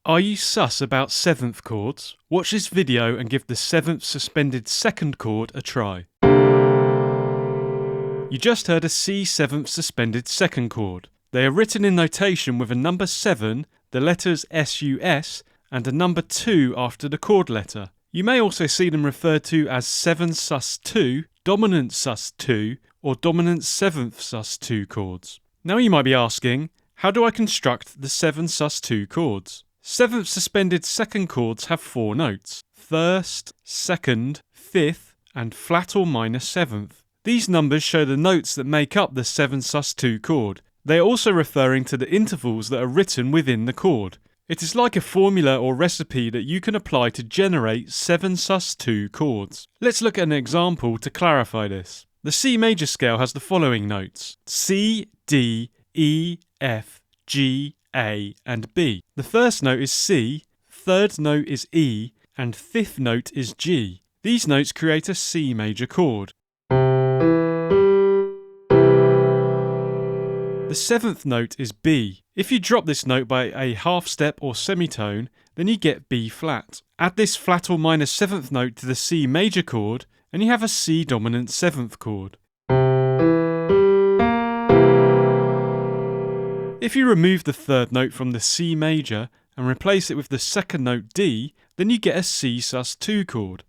Are you sus about seventh chords? Watch this video and give the seventh suspended second chord a try. You just heard a C seventh suspended second chord. They are written in notation with a number 7, the letters SUS, and a number 2 after the chord letter. You may also see them referred to as 7 sus 2, dominant sus 2, or dominant 7th sus 2 chords. Now you might be asking, how do I construct the 7 sus 2 chords? 7th suspended second chords have 4 notes: 1st, 2nd, 5th, and flat or minor 7th. These numbers show the notes that make up the 7 sus 2 chord. They are also referring to the intervals that are written within the chord. It is like a formula or recipe that you can apply to generate 7 sus 2 chords. Let's look at an example to clarify this. The C major scale has the following notes: C, D, E, F, G, A, and B. The first note is C, third note is E, and fifth note is G. These notes create a C major chord. The seventh note is B. If you drop this note by a half step or semitone, then you get B flat. Add this flat or minor seventh note to the C major chord, and you have a C dominant seventh chord. If you remove the third note from the C major and replace it with the second note D, then you get a C sus 2 chord.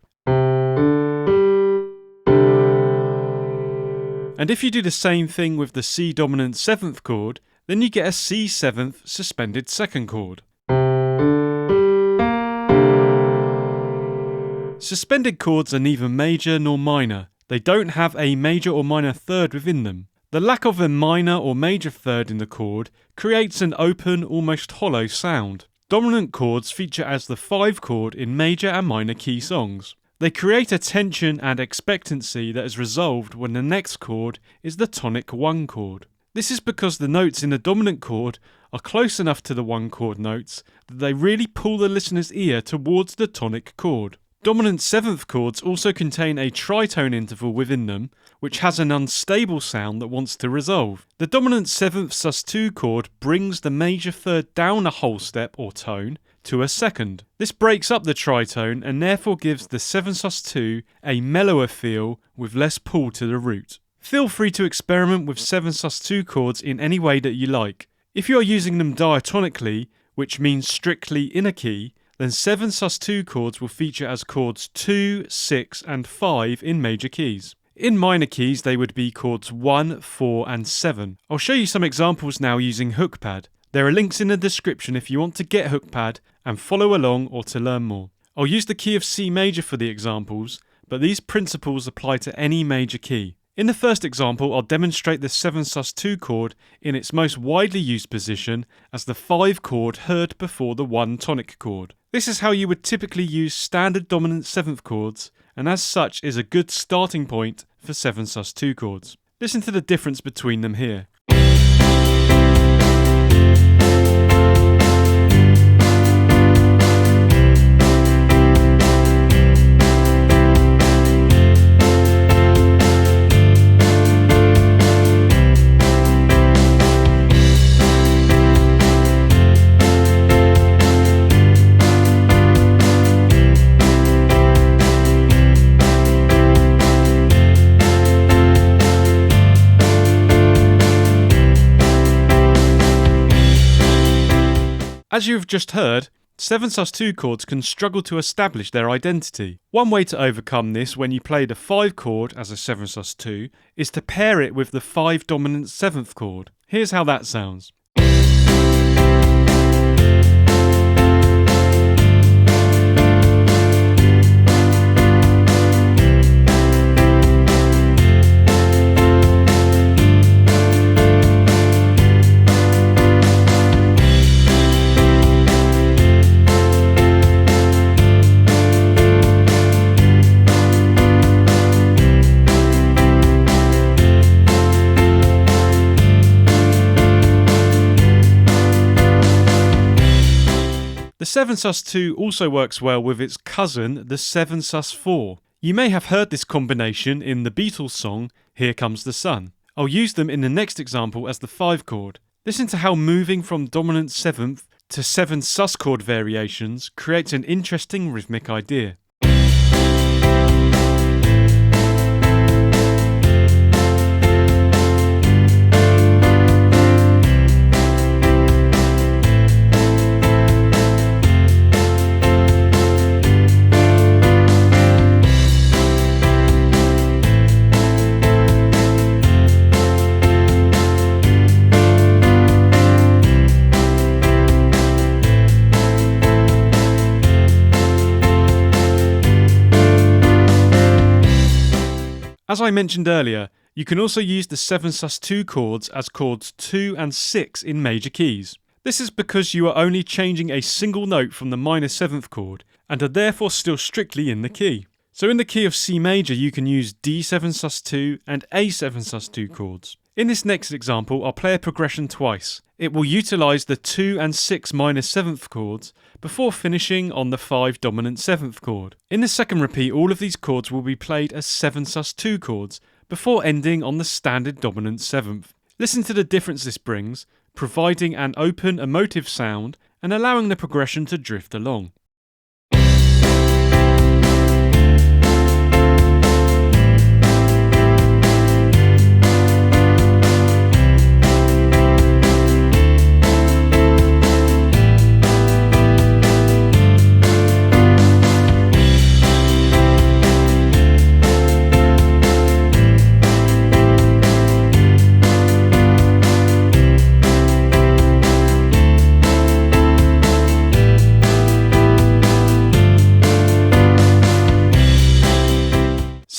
And if you do the same thing with the C dominant 7th chord, then you get a C 7th suspended second chord. Suspended chords are neither major nor minor. They don't have a major or minor third within them. The lack of a minor or major third in the chord creates an open, almost hollow sound. Dominant chords feature as the 5 chord in major and minor key songs. They create a tension and expectancy that is resolved when the next chord is the tonic 1 chord. This is because the notes in the dominant chord are close enough to the 1 chord notes that they really pull the listener's ear towards the tonic chord. Dominant 7th chords also contain a tritone interval within them, which has an unstable sound that wants to resolve. The dominant 7th sus 2 chord brings the major third down a whole step or tone to a second. This breaks up the tritone and therefore gives the 7 sus 2 a mellower feel with less pull to the root. Feel free to experiment with 7 sus 2 chords in any way that you like. If you are using them diatonically, which means strictly in a key, then 7 sus 2 chords will feature as chords 2, 6, and 5 in major keys. In minor keys, they would be chords 1, 4, and 7. I'll show you some examples now using HookPad. There are links in the description if you want to get HookPad and follow along or to learn more. I'll use the key of C major for the examples, but these principles apply to any major key. In the first example, I'll demonstrate the 7 sus 2 chord in its most widely used position as the 5 chord heard before the 1 tonic chord. This is how you would typically use standard dominant 7th chords, and as such is a good starting point for 7 sus 2 chords. Listen to the difference between them here. As you have just heard, 7 sus 2 chords can struggle to establish their identity. One way to overcome this when you play the 5 chord as a 7 sus 2 is to pair it with the 5 dominant 7th chord. Here's how that sounds. The 7 sus 2 also works well with its cousin, the 7 sus 4. You may have heard this combination in the Beatles song, Here Comes the Sun. I'll use them in the next example as the 5 chord. Listen to how moving from dominant 7th to 7 sus chord variations creates an interesting rhythmic idea. As I mentioned earlier, you can also use the 7 sus2 chords as chords 2 and 6 in major keys. This is because you are only changing a single note from the minor 7th chord and are therefore still strictly in the key. So in the key of C major you can use D7 sus2 and A7 sus2 chords. In this next example I'll play a progression twice. It will utilise the 2 and 6 minor 7th chords before finishing on the 5 dominant 7th chord. In the second repeat all of these chords will be played as 7 sus2 chords before ending on the standard dominant 7th. Listen to the difference this brings, providing an open emotive sound and allowing the progression to drift along.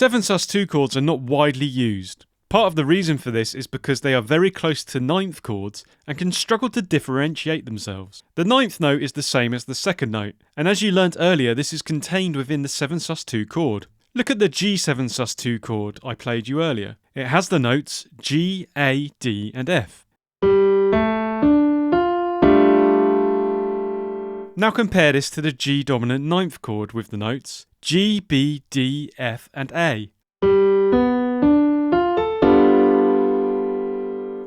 Seven sus2 chords are not widely used. Part of the reason for this is because they are very close to 9th chords and can struggle to differentiate themselves. The 9th note is the same as the 2nd note, and as you learnt earlier this is contained within the 7 sus2 chord. Look at the G7 sus2 chord I played you earlier. It has the notes G, A, D and F. Now compare this to the G dominant 9th chord with the notes G, B, D, F and A.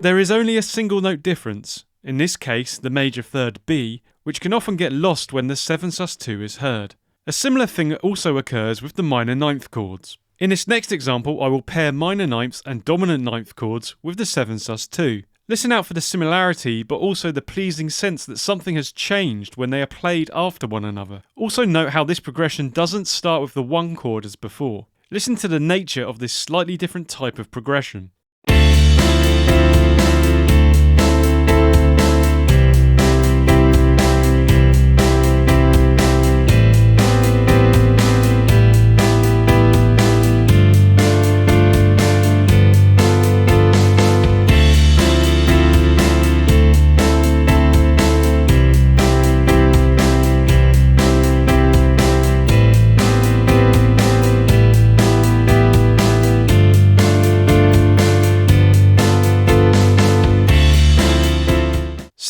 There is only a single note difference, in this case the major third B, which can often get lost when the 7 sus2 is heard. A similar thing also occurs with the minor 9th chords. In this next example I will pair minor 9ths and dominant 9th chords with the 7 sus2. Listen out for the similarity but also the pleasing sense that something has changed when they are played after one another. Also note how this progression doesn't start with the 1 chord as before. Listen to the nature of this slightly different type of progression.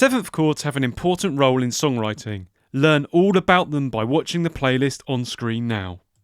Seventh chords have an important role in songwriting. Learn all about them by watching the playlist on screen now.